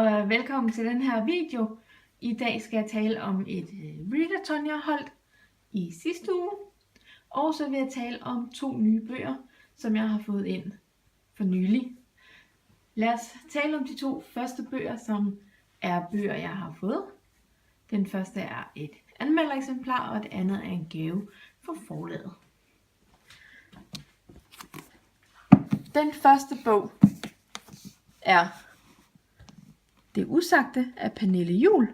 og velkommen til den her video. I dag skal jeg tale om et readathon, jeg har holdt i sidste uge. Og så vil jeg tale om 2 nye bøger, som jeg har fået ind for nylig. Lad os tale om de 2 første bøger, som er bøger, jeg har fået. Den første er et anmeldereksemplar, og det andet er en gave fra forlaget. Den første bog er Det Usagte af Pernille Juhl.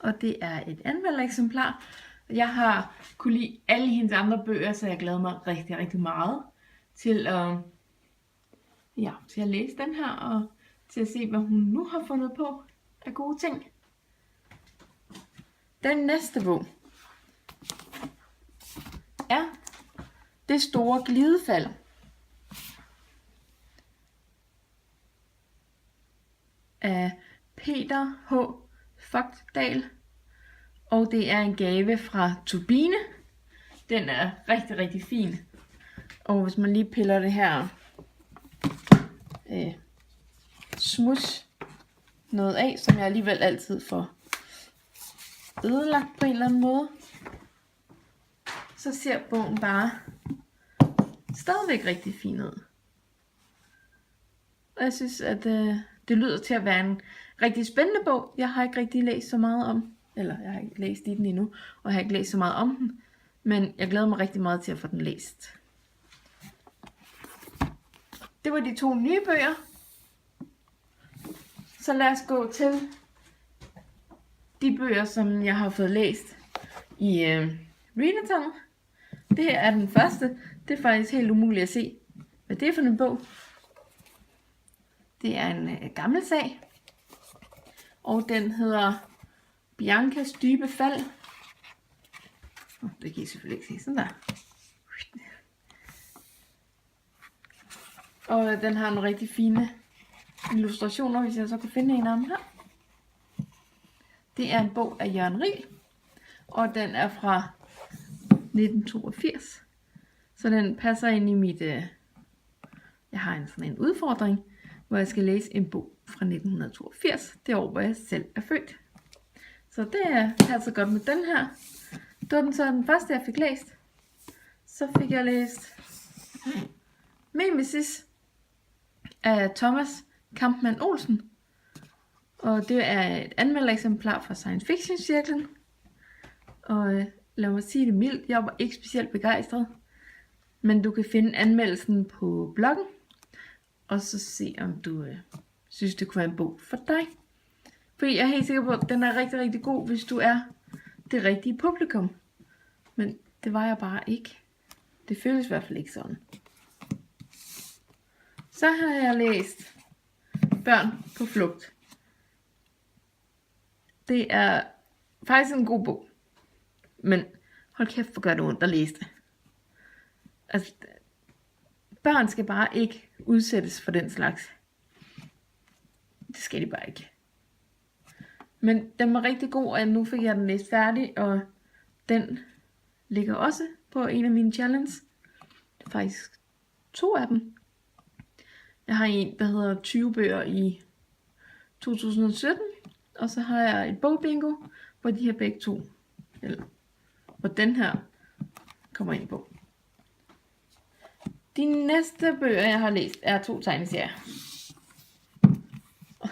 Og det er et anmeldereksemplar. Jeg har kunne lide alle hendes andre bøger, så jeg glæder mig rigtig, rigtig meget til at læse den her, og til at se, hvad hun nu har fundet på af gode ting. Den næste bog er Det Store Glidefald af Peter H. Fogtdal, og det er en gave fra Turbine. Den er rigtig, rigtig fin, og hvis man lige piller det her smuds noget af, som jeg alligevel altid får ødelagt på en eller anden måde, så ser bogen bare stadigvæk rigtig fin ud. Og jeg synes, at det lyder til at være en rigtig spændende bog. Jeg har ikke rigtig læst så meget om, eller jeg har ikke læst i den endnu, og jeg har ikke læst så meget om den, men jeg glæder mig rigtig meget til at få den læst. Det var de 2 nye bøger. Så lad os gå til de bøger, som jeg har fået læst i readathon. Det her er den første. Det er faktisk helt umuligt at se, hvad det er for en bog. Det er en gammel sag, og den hedder Biancas dybe fald. Det kan I selvfølgelig ikke se, sådan der. Og den har nogle rigtig fine illustrationer, hvis jeg så kan finde en af dem her. Det er en bog af Jørgen Riel, og den er fra 1982. Så den passer ind i mit... Jeg har sådan en udfordring, hvor jeg skal læse en bog fra 1982, det år, hvor jeg selv er født. Så det passer godt med den her. Det var den første, jeg fik læst. Så fik jeg læst Mimesis af Thomas Kampmann Olsen. Og det er et anmeldereksemplar fra Science Fiction Cirklen. Og lad mig sige det mildt, jeg var ikke specielt begejstret. Men du kan finde anmeldelsen på bloggen. Og så se, om du synes, det kunne være en bog for dig. Fordi jeg er helt sikker på, at den er rigtig, rigtig god, hvis du er det rigtige publikum. Men det var jeg bare ikke. Det føles i hvert fald ikke sådan. Så har jeg læst Børn på flugt. Det er faktisk en god bog. Men hold kæft, hvor gør det ondt at læse det. Altså, børn skal bare ikke udsættes for den slags. Det skal de bare ikke. Men den var rigtig god, og nu fik jeg den læst færdig, og den ligger også på en af mine challenges. Det er faktisk 2 af dem. Jeg har en, der hedder 20 bøger i 2017, og så har jeg et bogbingo, hvor de her begge 2, eller hvor den her kommer ind på. De næste bøger, jeg har læst, er 2 tegneserier,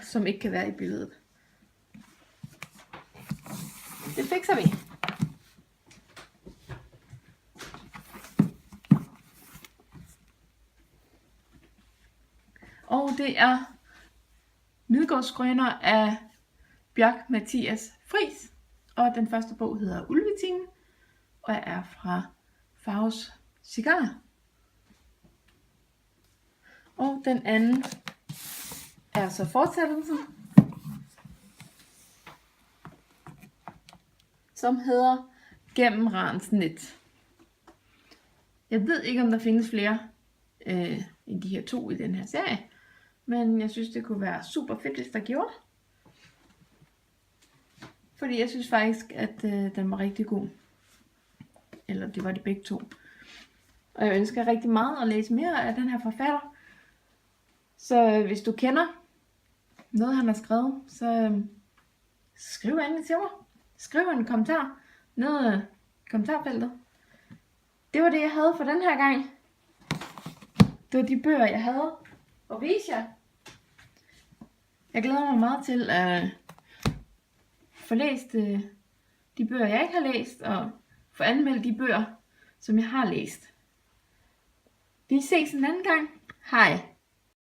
som ikke kan være i billedet. Det fikser vi. Og det er Midgårdsgrønner af Bjørk Mathias Friis. Og den første bog hedder Ulvetimen, og er fra Faust Cigar. Og den anden er så fortsættelsen, som hedder Gennem Rans net. Jeg ved ikke, om der findes flere end de her 2 i den her serie, men jeg synes, det kunne være super fedt, hvis der gjorde. Fordi jeg synes faktisk, at den var rigtig god. Eller det var de begge 2. Og jeg ønsker rigtig meget at læse mere af den her forfatter. Så hvis du kender noget, han har skrevet, så skriv endelig til mig. Skriv en kommentar nede i kommentarfeltet. Det var det, jeg havde for den her gang. Det var de bøger, jeg havde at vise jer. Jeg glæder mig meget til at få læst de bøger, jeg ikke har læst, og få anmeldt de bøger, som jeg har læst. Vi ses en anden gang. Hej.